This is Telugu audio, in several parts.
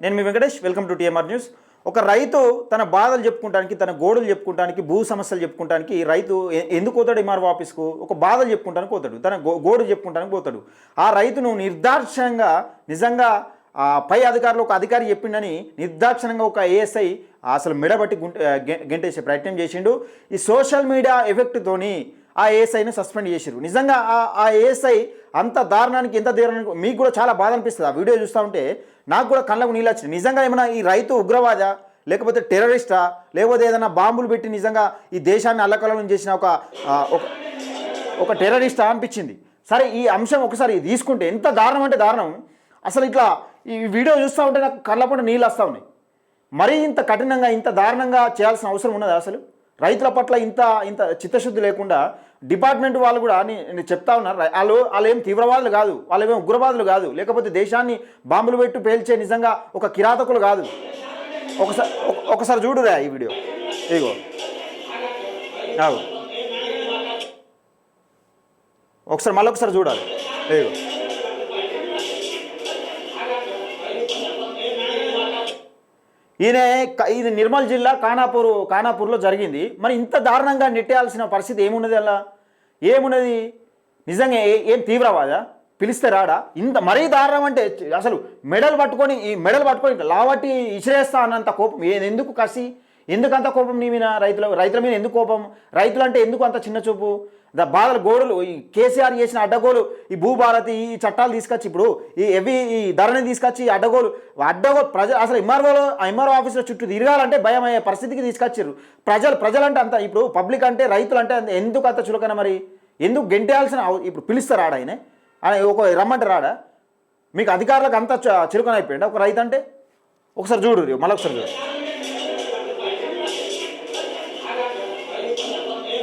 నేను మీ Venkatesh, welcome to TMR news. ఒక రైతు తన బాధలు చెప్పుకోవడానికి, తన గోడులు చెప్పుకోవడానికి, భూ సమస్యలు చెప్పుకోవడానికి రైతు ఎందుకు పోతాడు ఎంఆర్ఓ ఆఫీస్కు? ఒక బాధలు చెప్పుకోవడానికి పోతాడు, తన గోడు చెప్పుకోవడానికి పోతాడు. ఆ రైతును నిర్దాక్షిణ్యంగా నిజంగా పై అధికారులు ఒక అధికారి చెప్పిండని నిర్దాక్షిణ్యంగా ఒక ఏఎస్ఐ అసలు మెడబట్టి గెంటేసే ప్రయత్నం చేసిండు. ఈ సోషల్ మీడియా ఎఫెక్ట్తోని ఆ ఏఎస్ఐని సస్పెండ్ చేసిరు. నిజంగా ఆ ఏఎస్ఐ అంత దారుణానికి ఎంత దారుణానికి మీకు కూడా చాలా బాధ అనిపిస్తుంది. ఆ వీడియో చూస్తూ ఉంటే నాకు కూడా కళ్ళకు నీళ్ళు వచ్చినాయి. నిజంగా ఏమైనా ఈ రైతు ఉగ్రవాదా, లేకపోతే టెర్రరిస్టా, లేకపోతే ఏదైనా బాంబులు పెట్టి నిజంగా ఈ దేశాన్ని అల్లకల్లోలం చేసిన ఒక టెర్రరిస్టా అనిపించింది. సరే, ఈ అంశం ఒకసారి తీసుకుంటే ఎంత దారుణం అంటే దారుణం. అసలు ఇట్లా ఈ వీడియో చూస్తూ ఉంటే నాకు కళ్ళపూట నీళ్ళు వస్తూ ఉన్నాయి. మరీ ఇంత కఠినంగా, ఇంత దారుణంగా చేయాల్సిన అవసరం ఉన్నది? అసలు రైతుల పట్ల ఇంత చిత్తశుద్ధి లేకుండా డిపార్ట్మెంట్ వాళ్ళు కూడా నేను చెప్తా ఉన్నారు. వాళ్ళు ఏం తీవ్రవాదులు కాదు, వాళ్ళు ఏమో ఉగ్రవాదులు కాదు, లేకపోతే దేశాన్ని బాంబులు పెట్టి పేల్చే నిజంగా ఒక కిరాతకులు కాదు. ఒకసారి చూడురా ఈ వీడియో. ఇగో ఒకసారి మళ్ళొకసారి చూడాలి. ఇగో ఇది నిర్మల్ జిల్లా ఖానాపూర్లో జరిగింది. మరి ఇంత దారుణంగా నెట్టేయాల్సిన పరిస్థితి ఏమున్నది? అలా ఏమున్నది? నిజంగా ఏం తీవ్రవాదా? పిలిస్తే రాడా? ఇంత మరీ దారుణం అంటే అసలు మెడలు పట్టుకొని లావట్టి ఇసిరేస్తా అన్నంత కోపం. ఎందుకు కసి? ఎందుకంత కోపం నీ మీద? రైతుల మీద ఎందుకు కోపం? రైతులు అంటే ఎందుకు అంత చిన్న చూపు? బాధలు గోడులు, ఈ కేసీఆర్ చేసిన అడ్డగోలు, ఈ భూభారతి, ఈ చట్టాలు తీసుకొచ్చి ఇప్పుడు ఈ ధరని తీసుకొచ్చి అడ్డగోలు ప్రజలు అసలు ఎంఆర్ఓ ఆఫీసులో చుట్టూ తిరగాలంటే భయం అయ్యే పరిస్థితికి తీసుకొచ్చారు. ప్రజలంటే అంత, ఇప్పుడు పబ్లిక్ అంటే, రైతులు అంటే ఎందుకు అంత చులకన? మరి ఎందుకు గెంటేయాల్సిన? ఇప్పుడు పిలుస్తారు రాడా ఆయన ఒక రమ్మంటే రాడా? మీకు అధికారులకు అంత చులకన అయిపోయింది ఒక రైతు అంటే? ఒకసారి చూడు, మళ్ళొకసారి చూడు.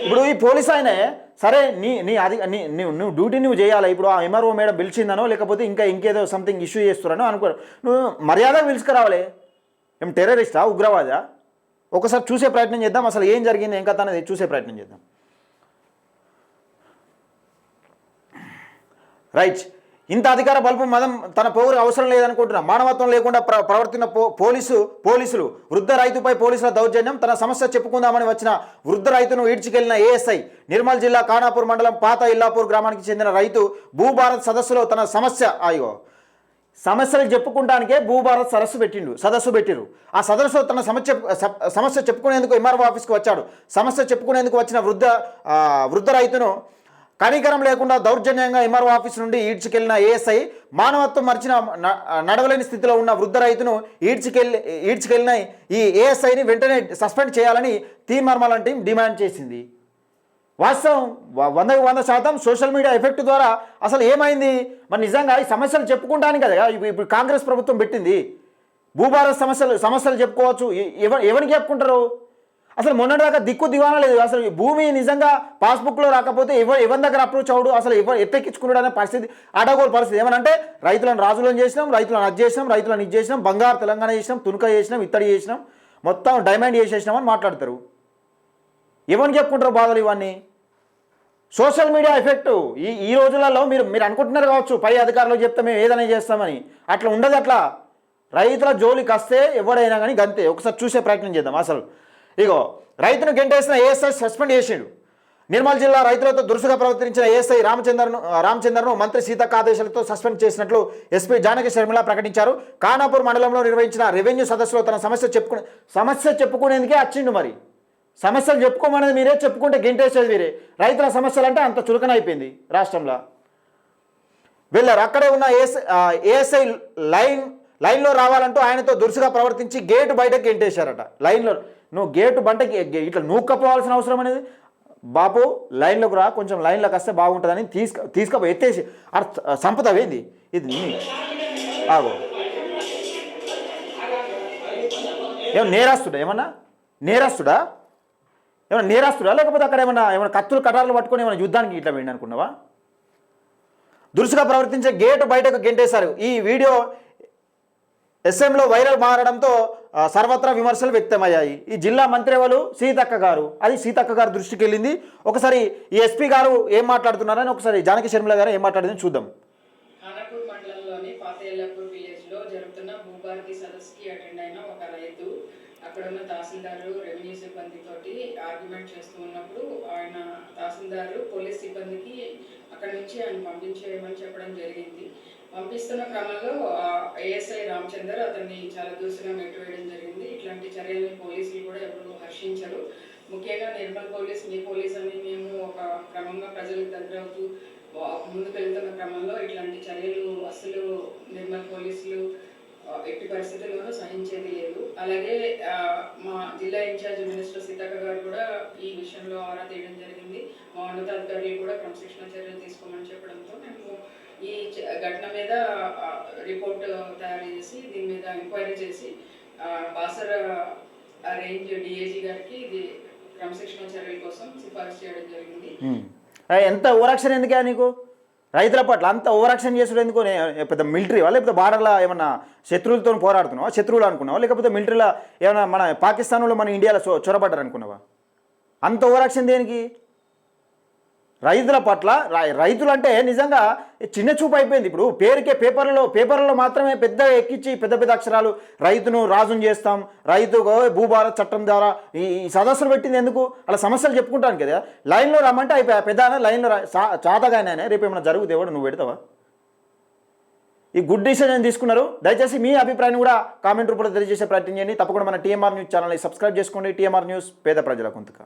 ఇప్పుడు ఈ పోలీస్ ఆయనే సరే, నువ్వు డ్యూటీ నువ్వు చేయాలి. ఇప్పుడు ఆ ఎంఆర్ఓ మేడం పిలిచిందనో, లేకపోతే ఇంకేదో సంథింగ్ ఇష్యూ చేస్తున్నానో అనుకో, నువ్వు మర్యాద పిలుచుకురావాలి. ఏం టెర్రరిస్టా, ఉగ్రవాదా? ఒకసారి చూసే ప్రయత్నం చేద్దాం. అసలు ఏం జరిగింది, ఏం కథ అనేది చూసే ప్రయత్నం చేద్దాం. రైట్. ఇంత అధికార బల్బు మదం తన పౌరు అవసరం లేదనుకుంటున్నా. మానవత్వం లేకుండా ప్రవర్తిన పోలీసులు వృద్ధ రైతుపై పోలీసుల దౌర్జన్యం. తన సమస్య చెప్పుకుందామని వచ్చిన వృద్ధ రైతును ఈడ్చికెళ్లిన ఏఎస్ఐ. నిర్మల్ జిల్లా ఖానాపూర్ మండలం పాత ఇల్లాపూర్ గ్రామానికి చెందిన రైతు భూభారత్ సదస్సులో తన సమస్యలు చెప్పుకుంటానికే భూభారత్ సదస్సు పెట్టిరు. ఆ సదస్సులో తన సమస్య చెప్పుకునేందుకు ఎంఆర్ఓ ఆఫీస్కి వచ్చాడు. సమస్య చెప్పుకునేందుకు వచ్చిన వృద్ధ రైతును కనికరం లేకుండా దౌర్జన్యంగా ఎంఆర్ఓ ఆఫీస్ నుండి ఈడ్చుకెళ్లిన ఏఎస్ఐ మానవత్వం మర్చిన నడవలేని స్థితిలో ఉన్న వృద్ధ రైతును ఈడ్చుకెళ్లిన ఈ ఏఎస్ఐని వెంటనే సస్పెండ్ చేయాలని తీర్మార్మల టీం డిమాండ్ చేసింది. వాస్తవం 100% సోషల్ మీడియా ఎఫెక్ట్ ద్వారా అసలు ఏమైంది? మరి నిజంగా ఈ సమస్యలు చెప్పుకుంటానికి కదా ఇప్పుడు కాంగ్రెస్ ప్రభుత్వం పెట్టింది. భూభారత్ సమస్యలు చెప్పుకోవచ్చు. ఎవరికి చెప్పుకుంటారు? అసలు మొన్నటిదాకా దివానా లేదు. అసలు భూమి నిజంగా పాస్బుక్లో రాకపోతే ఎవరి దగ్గర అప్రోచ్ అవడు, అసలు ఎత్తెక్కించుకున్నాడు అనే పరిస్థితి, అడగోలు పరిస్థితి. ఏమనంటే రైతులను రాజులను చేసినాం, రైతులను ఇది చేసినాం, బంగారు తెలంగాణ చేసినాం, తునక చేసినాం, ఇత్తడి చేసినాం, మొత్తం డైమండ్ చేసేసినాం అని మాట్లాడతారు. ఎవరికి చెప్పుకుంటారు బాధలు ఇవన్నీ? Social media effect. ఈ రోజులలో మీరు అనుకుంటున్నారు కావచ్చు, పై అధికారులు చెప్తే మేము ఏదైనా చేస్తామని. అట్లా ఉండదు. అట్లా రైతుల జోలికి వస్తే ఎవరైనా కానీ గంతే. ఒకసారి చూసే ప్రయత్నం చేద్దాం. అసలు ఇగో రైతును గెంటేసిన ఏఎస్ఐ సస్పెండ్ చేసిండు. నిర్మల్ జిల్లా రైతులతో దురుసుగా ప్రవర్తించిన ఏఎస్ఐ రామచందర్ను మంత్రి సీతక్క ఆదేశాలతో సస్పెండ్ చేసినట్లు ఎస్పీ జానకి శర్మిల ప్రకటించారు. ఖానాపూర్ మండలంలో నిర్వహించిన రెవెన్యూ సదస్సులో తన సమస్య చెప్పుకునేందుకే వచ్చిండు. మరి సమస్యలు చెప్పుకోమనేది మీరే, చెప్పుకుంటే గెంటేసేది మీరే. రైతుల సమస్యలు అంటే అంత చులకన అయిపోయింది రాష్ట్రంలో. వెళ్ళారు. అక్కడే ఉన్న ఏఎస్ఐ లైన్లో రావాలంటూ ఆయనతో దురుసుగా ప్రవర్తించి గేటు బయటకు గెంటేశారట. లైన్లో నువ్వు గేటు బంటకి ఇట్లా నూక్కపోవాల్సిన అవసరం అనేది? బాపు లైన్లోకి రా, కొంచెం లైన్లోకి వస్తే బాగుంటుందని తీసుకపోయి ఎత్తేసి సంపదవేంది ఇది? ఆగో, ఏమన్నా నేరస్తుడా లేకపోతే అక్కడ ఏమన్నా కత్తులు కటార్లు పట్టుకొని ఏమైనా యుద్ధానికి ఇట్లా వెళ్ళి అనుకున్నావా? దురుసుగా ప్రవర్తించే గేటు బయటకు గెంటేశారు. ఈ వీడియో ఎస్ఎంలో వైరల్ మారడంతో సర్వత్రా విమర్శలు వ్యక్తమయ్యాయి. ఈ జిల్లా మంత్రివలు సీతక్క గారు దృష్టికి వెళ్ళింది. ఒకసారి ఈ ఎస్పీ గారు ఏం మాట్లాడుతున్నారని ఒకసారి జానకి శర్మిల గారు ఏం మాట్లాడిందని చూద్దాం. ఖానాపూర్ మండలంలోని పాత ఎల్లపూర్ విలేజ్ లో జరుగుతున్న భూభారతి సదస్సు ఆఫీస్కి అటెండ్ అయిన ఒక రైతు అక్కడ ఉన్న తహసీల్దారు రెవెన్యూ సిబ్బందితోటి ఆర్గ్యుమెంట్ చేస్తూ ఉన్నప్పుడు ఆయన తహసీల్దారు పోలీస్ సిబ్బందికి అక్కడ నుంచి ఆయన పంపించేయమని చెప్పడం జరిగింది. పంపిస్తున్న క్రమంలో ఏఎస్ఐ రామచందర్ అతన్ని చాలా దూసుగా నెట్టివేయడం జరిగింది. ఇట్లాంటి చర్యల్ని పోలీసులు కూడా ఎప్పుడూ హర్షించరు. ముఖ్యంగా నిర్మల్ పోలీస్ మీ పోలీస్ అని మేము ఒక క్రమంగా ప్రజలకు దగ్గర అవుతూ ముందుకు వెళ్తున్న క్రమంలో ఇట్లాంటి చర్యలు అసలు నిర్మల్ పోలీసులు ఎట్టి పరిస్థితుల్లోనూ సహించేది లేదు. అలాగే మా జిల్లా ఇన్ఛార్జ్ మినిస్టర్ సీతక్క గారు కూడా ఈ విషయంలో ఆరా తీయడం జరిగింది. మా ఉన్నతాధికారులు కూడా క్రమశిక్షణ చర్యలు తీసుకోమని చెప్పడంతో మేము ఈ ఘటన మీద రిపోర్ట్ తయారు చేసి దీని మీద ఎంక్వైరీ చేసి బాసర రేంజ్ డిఐజీ గారికి ఇది క్రమశిక్షణ చర్యల కోసం సిఫారసు చేయడం జరిగింది. ఎంత ఓవరాక్షన్ ఎందుకే నీకు రైతుల పట్ల అంత ఓవరాక్షన్ చేసుడు ఎందుకు? పెద్ద మిలిటరీవా లేకపోతే బార్డర్లో ఏమన్నా శత్రువులతో పోరాడుతున్నావా, శత్రువులు అనుకున్నావా, లేకపోతే మిలిటరీలో ఏమైనా మన పాకిస్తాన్లో మన ఇండియాలో చొరబడ్డారు అనుకున్నావా? అంత ఓవరాక్షన్ దేనికి? రైతుల పట్ల రైతులు అంటే నిజంగా చిన్న చూపు అయిపోయింది. ఇప్పుడు పేరుకే పేపర్లలో మాత్రమే పెద్ద ఎక్కించి పెద్ద పెద్ద అక్షరాలు రైతును రాజును చేస్తాం, రైతు భూభారత్ చట్టం ద్వారా ఈ సదస్సులు పెట్టింది ఎందుకు? అలా సమస్యలు చెప్పుకుంటాను కదా. లైన్లో రమ్మంటే అయిపోయా పెద్ద లైన్లో చాతగానే రేపు ఏమైనా జరుగుతుంది ఎవడు నువ్వు పెడతావా? ఈ గుడ్ డిసిజన్ తీసుకున్నారు. దయచేసి మీ అభిప్రాయాన్ని కూడా కామెంట్ రూపంలో తెలియజేసే ప్రయత్నం చేయండి. తప్పకుండా మన టీఎంఆర్ న్యూస్ ఛానల్ని సబ్స్క్రైబ్ చేసుకోండి. టీఎంఆర్ న్యూస్ పేద ప్రజల గొంతుక.